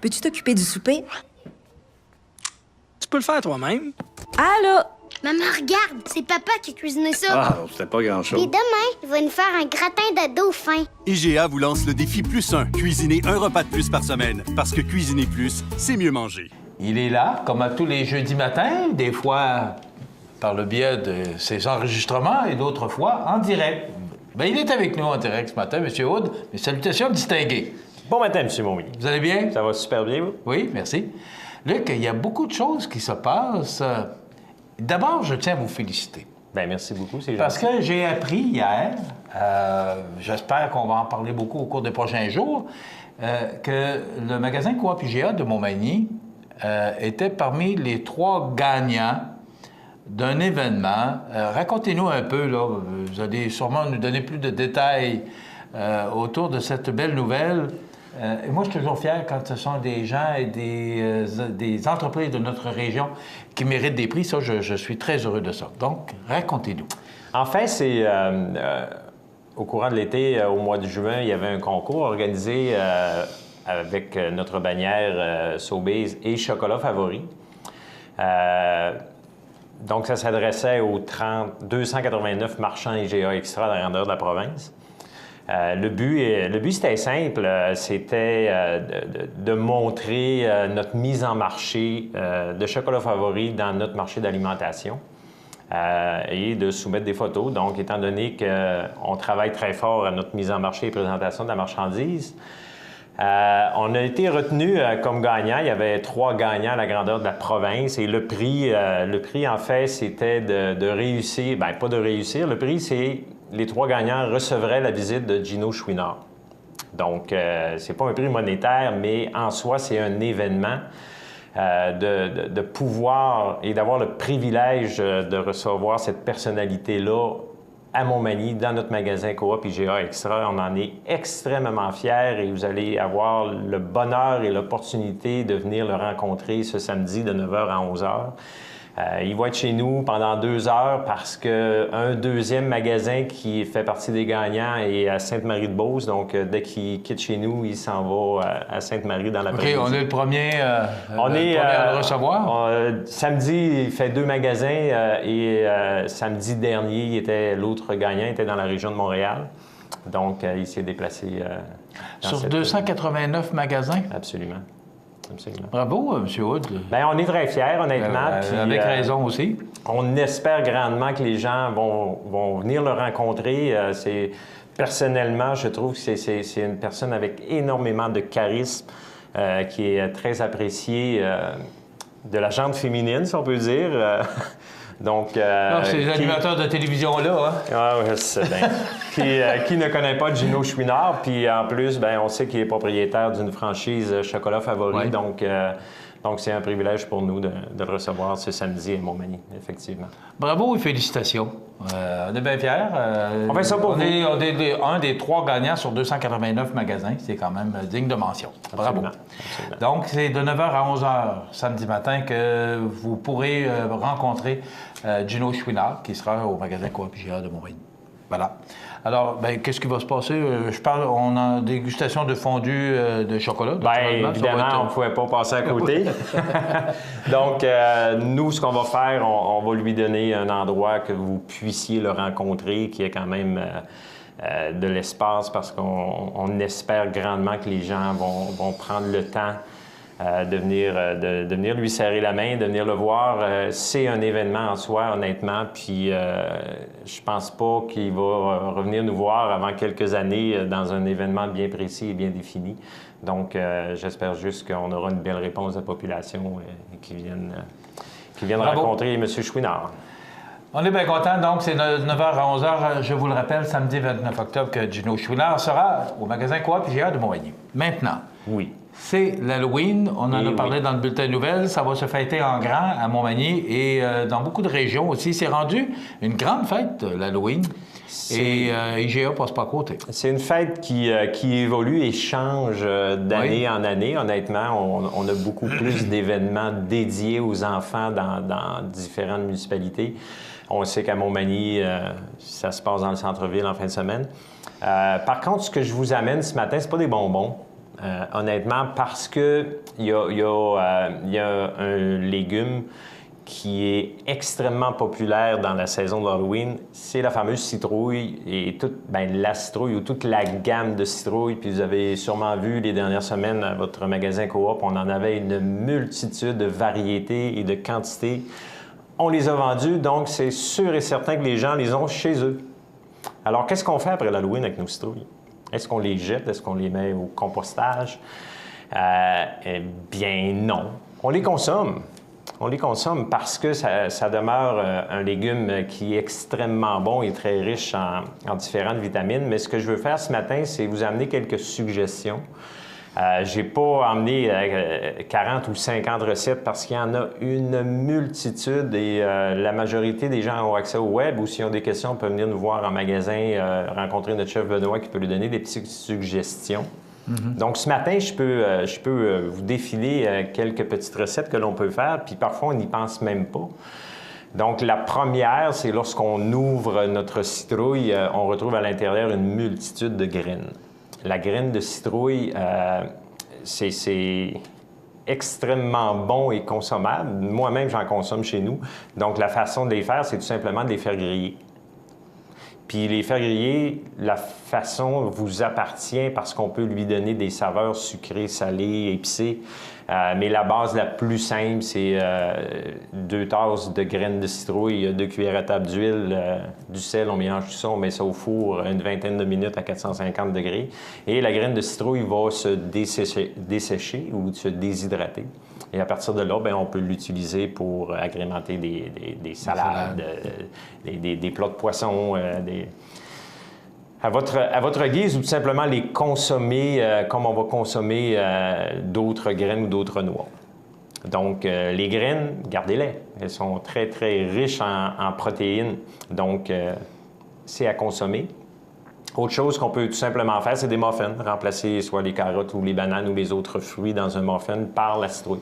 Peux-tu t'occuper du souper? Tu peux le faire toi-même. Allô? Maman, regarde, c'est papa qui a cuisiné ça. Ah, c'était pas grand-chose. Et demain, il va nous faire un gratin de dauphin. IGA vous lance le défi +1. Cuisiner un repas de plus par semaine. Parce que cuisiner plus, c'est mieux manger. Il est là, comme à tous les jeudis matins, des fois par le biais de ses enregistrements et d'autres fois en direct. Bien, il est avec nous en direct ce matin, M. Hood. Mes salutations distinguées. Bon matin, M. Montmy. Vous allez bien? Ça va super bien, vous? Oui, merci. Luc, il y a beaucoup de choses qui se passent. D'abord, je tiens à vous féliciter. Bien, merci beaucoup, c'est gentil. Parce que j'ai appris hier, j'espère qu'on va en parler beaucoup au cours des prochains jours, que le magasin Coop IGA de Montmagny était parmi les 3 gagnants d'un événement. Racontez-nous un peu, là, vous allez sûrement nous donner plus de détails autour de cette belle nouvelle. Et moi, je suis toujours fier quand ce sont des gens et des entreprises de notre région qui méritent des prix. Ça, je suis très heureux de ça. Donc, racontez-nous. En fait, c'est au courant de l'été, au mois de juin, il y avait un concours organisé avec notre bannière Sobeys et Chocolat Favori. Donc, ça s'adressait aux 289 marchands IGA Extra à la grandeur de la province. Le but, c'était simple, c'était de montrer notre mise en marché de Chocolat Favori dans notre marché d'alimentation et de soumettre des photos. Donc, étant donné qu'on travaille très fort à notre mise en marché et présentation de la marchandise, on a été retenu comme gagnant. Il y avait 3 gagnants à la grandeur de la province et le prix en fait, c'était de réussir. Bien, pas de réussir. Le prix, c'est les 3 gagnants recevraient la visite de Gino Chouinard. Donc, c'est pas un prix monétaire, mais en soi, c'est un événement de pouvoir et d'avoir le privilège de recevoir cette personnalité-là à Montmagny, dans notre magasin Coop IGA Extra. On en est extrêmement fiers et vous allez avoir le bonheur et l'opportunité de venir le rencontrer ce samedi de 9h à 11h. Il va être chez nous pendant 2 heures parce qu'un deuxième magasin qui fait partie des gagnants est à Sainte-Marie-de-Beauce. Donc, dès qu'il quitte chez nous, il s'en va à Sainte-Marie dans l'après-midi. OK, on est le premier, à le recevoir? Samedi, il fait 2 magasins et samedi dernier, l'autre gagnant était dans la région de Montréal. Donc, il s'est déplacé sur 289 magasins? Absolument. Absolument. Bravo, M. Hood. Bien, on est très fiers, honnêtement. Puis, avec raison aussi. On espère grandement que les gens vont venir le rencontrer. Personnellement, je trouve que c'est une personne avec énormément de charisme, qui est très appréciée de la gente féminine, si on peut dire. Donc, c'est les animateurs de télévision-là, hein? Ah oui, c'est bien. Qui ne connaît pas Gino Chouinard? Puis en plus, bien, on sait qu'il est propriétaire d'une franchise Chocolat Favori. Oui. Donc, c'est un privilège pour nous de le recevoir ce samedi à Montmagny, effectivement. Bravo et félicitations. On est bien fiers. On fait ça pour vous. On est un des 3 gagnants sur 289 magasins. C'est quand même digne de mention. Bravo. Absolument. Donc, c'est de 9h à 11h samedi matin que vous pourrez rencontrer Gino Chouinard, qui sera au magasin Coop IGA de Montmagny. Voilà. Alors, bien, qu'est-ce qui va se passer? On a une dégustation de fondue de chocolat. Bien, évidemment, on ne pouvait pas passer à côté. Donc, nous, ce qu'on va faire, on va lui donner un endroit que vous puissiez le rencontrer, qui est quand même de l'espace, parce qu'on espère grandement que les gens vont prendre le temps de venir lui serrer la main, de venir le voir. C'est un événement en soi, honnêtement, puis je pense pas qu'il va revenir nous voir avant quelques années dans un événement bien précis et bien défini. Donc, j'espère juste qu'on aura une belle réponse de la population qui viennent rencontrer M. Chouinard. On est bien contents. Donc, c'est de 9h à 11h, je vous le rappelle, samedi 29 octobre, que Gino Chouinard sera au magasin Coop IGA de Montmagny. Maintenant, oui. C'est l'Halloween. On en a parlé dans le bulletin de nouvelles. Ça va se fêter en grand à Montmagny et dans beaucoup de régions aussi. C'est rendu une grande fête, l'Halloween. Et IGA passe pas à côté. C'est une fête qui évolue et change d'année en année. Honnêtement, on a beaucoup plus d'événements dédiés aux enfants dans différentes municipalités. On sait qu'à Montmagny, ça se passe dans le centre-ville en fin de semaine. Par contre, ce que je vous amène ce matin, c'est pas des bonbons. honnêtement, parce qu'il y a un légume qui est extrêmement populaire dans la saison d'Halloween, c'est la fameuse citrouille et la citrouille ou toute la gamme de citrouilles. Puis vous avez sûrement vu les dernières semaines à votre magasin Coop, on en avait une multitude de variétés et de quantités. On les a vendues, donc c'est sûr et certain que les gens les ont chez eux. Alors, qu'est-ce qu'on fait après l'Halloween avec nos citrouilles? Est-ce qu'on les jette? Est-ce qu'on les met au compostage? Eh bien, non. On les consomme. On les consomme parce que ça demeure un légume qui est extrêmement bon et très riche en différentes vitamines. Mais ce que je veux faire ce matin, c'est vous amener quelques suggestions. Je n'ai pas emmené 40 ou 50 recettes parce qu'il y en a une multitude et la majorité des gens ont accès au web ou s'ils ont des questions, peuvent venir nous voir en magasin, rencontrer notre chef Benoît qui peut lui donner des petites suggestions. Donc, ce matin, je peux vous défiler quelques petites recettes que l'on peut faire, puis parfois, on n'y pense même pas. Donc, la première, c'est lorsqu'on ouvre notre citrouille, on retrouve à l'intérieur une multitude de graines. La graine de citrouille, c'est extrêmement bon et consommable. Moi-même, j'en consomme chez nous. Donc, la façon de les faire, c'est tout simplement de les faire griller. Puis les faire griller, la façon vous appartient parce qu'on peut lui donner des saveurs sucrées, salées, épicées. Mais la base la plus simple, c'est 2 tasses de graines de citrouille, 2 cuillères à table d'huile, du sel, on mélange tout ça, on met ça au four une vingtaine de minutes à 450 degrés. Et la graine de citrouille va se dessécher ou se déshydrater. Et à partir de là, bien, on peut l'utiliser pour agrémenter des salades, des plats de poisson, à votre guise ou tout simplement les consommer comme on va consommer d'autres graines ou d'autres noix. Donc, les graines, gardez-les. Elles sont très, très riches en protéines. Donc, c'est à consommer. Autre chose qu'on peut tout simplement faire, c'est des muffins. Remplacer soit les carottes ou les bananes ou les autres fruits dans un muffin par la citrouille.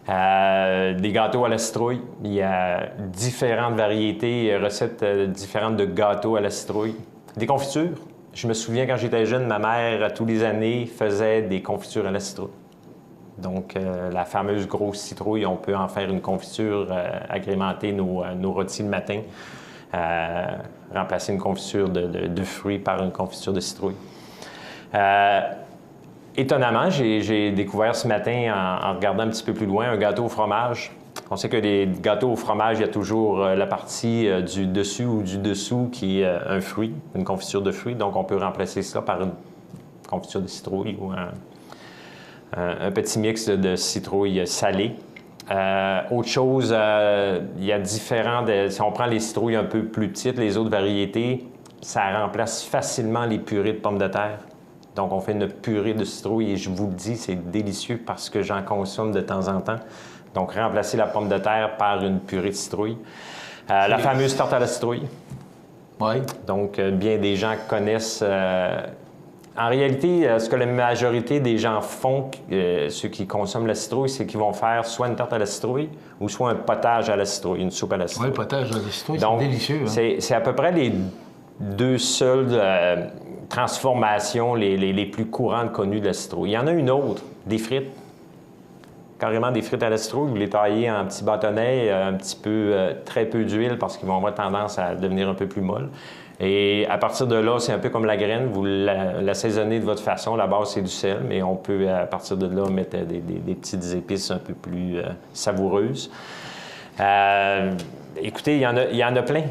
Des gâteaux à la citrouille. Il y a différentes variétés, recettes différentes de gâteaux à la citrouille. Des confitures. Je me souviens quand j'étais jeune, ma mère, tous les années, faisait des confitures à la citrouille. Donc, la fameuse grosse citrouille, on peut en faire une confiture, agrémenter nos rôtis le matin, remplacer une confiture de fruits par une confiture de citrouille. Étonnamment, j'ai découvert ce matin, en regardant un petit peu plus loin, un gâteau au fromage. On sait que les gâteaux au fromage, il y a toujours la partie du dessus ou du dessous qui est un fruit, une confiture de fruits. Donc, on peut remplacer ça par une confiture de citrouille ou un petit mix de citrouille salée. Autre chose, il y a différents... si on prend les citrouilles un peu plus petites, les autres variétés, ça remplace facilement les purées de pommes de terre. Donc, on fait une purée de citrouille et je vous le dis, c'est délicieux parce que j'en consomme de temps en temps. Donc, remplacer la pomme de terre par une purée de citrouille. La fameuse tarte à la citrouille. Oui. Donc, bien des gens connaissent... en réalité, ce que la majorité des gens font, ceux qui consomment la citrouille, c'est qu'ils vont faire soit une tarte à la citrouille ou soit un potage à la citrouille, une soupe à la citrouille. Oui, potage à la citrouille, donc, c'est délicieux. Hein? C'est à peu près les deux seules transformations les plus courantes connues de la citrouille. Il y en a une autre, des frites. Carrément des frites à la citrouille, vous les taillez en petits bâtonnets, un petit peu, très peu d'huile parce qu'ils vont avoir tendance à devenir un peu plus molles. Et à partir de là, c'est un peu comme la graine, vous l'assaisonnez de votre façon. La base, c'est du sel, mais on peut, à partir de là, mettre des petites épices un peu plus savoureuses. Écoutez, il y en a plein,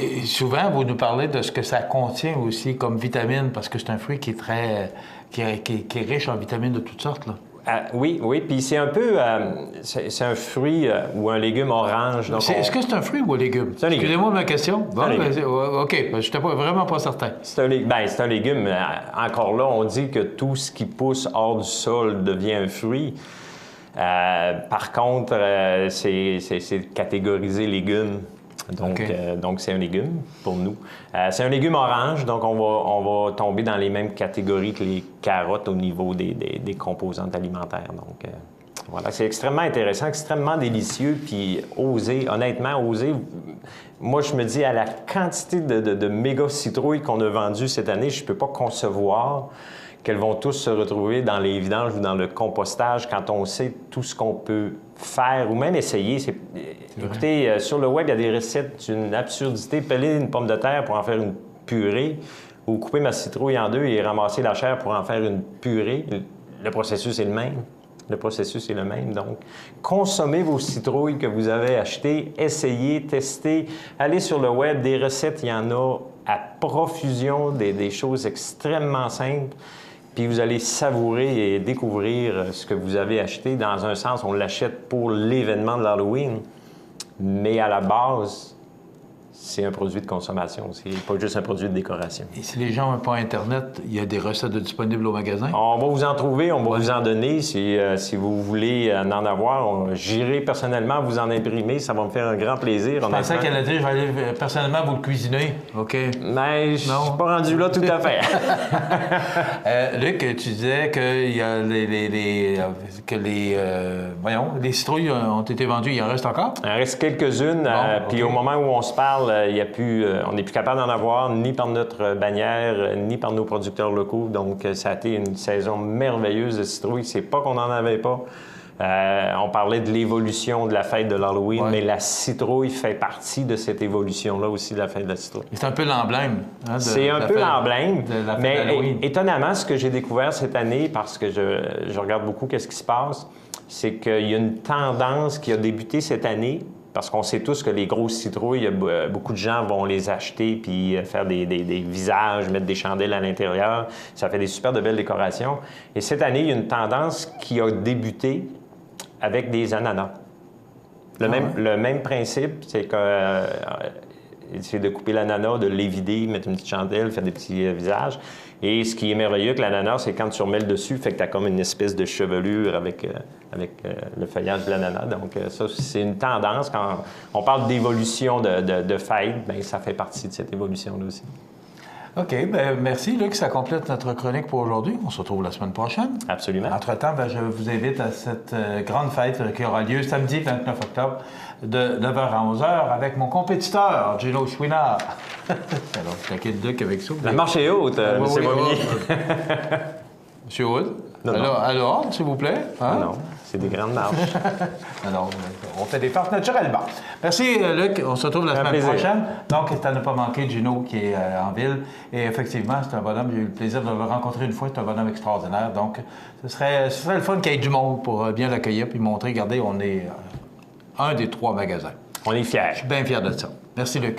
Et souvent, vous nous parlez de ce que ça contient aussi comme vitamines, parce que c'est un fruit qui est très... qui est riche en vitamines de toutes sortes, là. Oui, puis c'est un peu... c'est un fruit ou un légume orange. Est-ce que c'est un fruit ou un légume? C'est un légume. Excusez-moi ma question. Bon, OK, je n'étais vraiment pas certain. C'est un légume. Encore là, on dit que tout ce qui pousse hors du sol devient un fruit. Par contre, c'est catégorisé légume. Donc, donc, c'est un légume pour nous. C'est un légume orange, donc on va tomber dans les mêmes catégories que les carottes au niveau des composantes alimentaires. Donc, voilà, c'est extrêmement intéressant, extrêmement délicieux, puis honnêtement, oser. Moi, je me dis, à la quantité de méga citrouilles qu'on a vendues cette année, je ne peux pas concevoir qu'elles vont tous se retrouver dans les vidanges ou dans le compostage quand on sait tout ce qu'on peut faire ou même essayer. Écoutez, sur le web, il y a des recettes d'une absurdité. Peler une pomme de terre pour en faire une purée ou couper ma citrouille en deux et ramasser la chair pour en faire une purée. Le processus est le même. Le processus est le même. Donc, consommez vos citrouilles que vous avez achetées, essayez, testez. Allez sur le web, des recettes, il y en a à profusion, des choses extrêmement simples. Puis vous allez savourer et découvrir ce que vous avez acheté. Dans un sens, on l'achète pour l'événement de l'Halloween, mais à la base, c'est un produit de consommation. C'est pas juste un produit de décoration. Et si les gens n'ont pas Internet, il y a des recettes disponibles au magasin? On va vous en trouver, on va vous en donner. Si vous voulez en avoir, j'irai personnellement vous en imprimer. Ça va me faire un grand plaisir. Je pensais qu'elle a dit, je vais aller personnellement vous le cuisiner. OK. Mais je suis pas rendu là tout à fait. Luc, tu disais qu'il y a les citrouilles ont été vendues. Il en reste encore? Il en reste quelques-unes. Puis au moment où on se parle, on n'est plus capable d'en avoir, ni par notre bannière, ni par nos producteurs locaux. Donc, ça a été une saison merveilleuse de citrouilles. C'est pas qu'on n'en avait pas. On parlait de l'évolution de la fête de l'Halloween, mais la citrouille fait partie de cette évolution-là aussi de la fête de la citrouille. C'est un peu l'emblème. Hein, c'est un peu l'emblème. Mais étonnamment, ce que j'ai découvert cette année, parce que je regarde beaucoup qu'est-ce qui se passe, c'est qu'il y a une tendance qui a débuté cette année. Parce qu'on sait tous que les grosses citrouilles, beaucoup de gens vont les acheter puis faire des visages, mettre des chandelles à l'intérieur. Ça fait des super de belles décorations. Et cette année, il y a une tendance qui a débuté avec des ananas. Le même principe, c'est de couper l'ananas, de l'évider, mettre une petite chandelle, faire des petits visages. Et ce qui est merveilleux avec l'ananas, c'est quand tu remets le dessus, fait que tu as comme une espèce de chevelure avec le feuillage de l'ananas. Donc ça, c'est une tendance. Quand on parle d'évolution de fête, bien, ça fait partie de cette évolution-là aussi. OK. Bien, merci, Luc. Ça complète notre chronique pour aujourd'hui. On se retrouve la semaine prochaine. Absolument. Entre-temps, bien, je vous invite à cette grande fête qui aura lieu samedi 29 octobre de 9h à 11h avec mon compétiteur, Gino Chouinard. Alors, je taquine le Luc avec ça. La marche est haute, M. Momigny. Monsieur Wood? Alors, s'il vous plaît. Hein? Non, c'est des grandes marches. Alors, on fait des farces naturellement. Merci, Luc. On se retrouve la semaine prochaine. Donc, à ne pas manquer Gino qui est en ville. Et effectivement, c'est un bonhomme. J'ai eu le plaisir de le rencontrer une fois. C'est un bonhomme extraordinaire. Donc, ce serait le fun qu'il y ait du monde pour bien l'accueillir puis montrer, regardez, on est un des 3 magasins. On est fiers. Je suis bien fier de ça. Merci, Luc.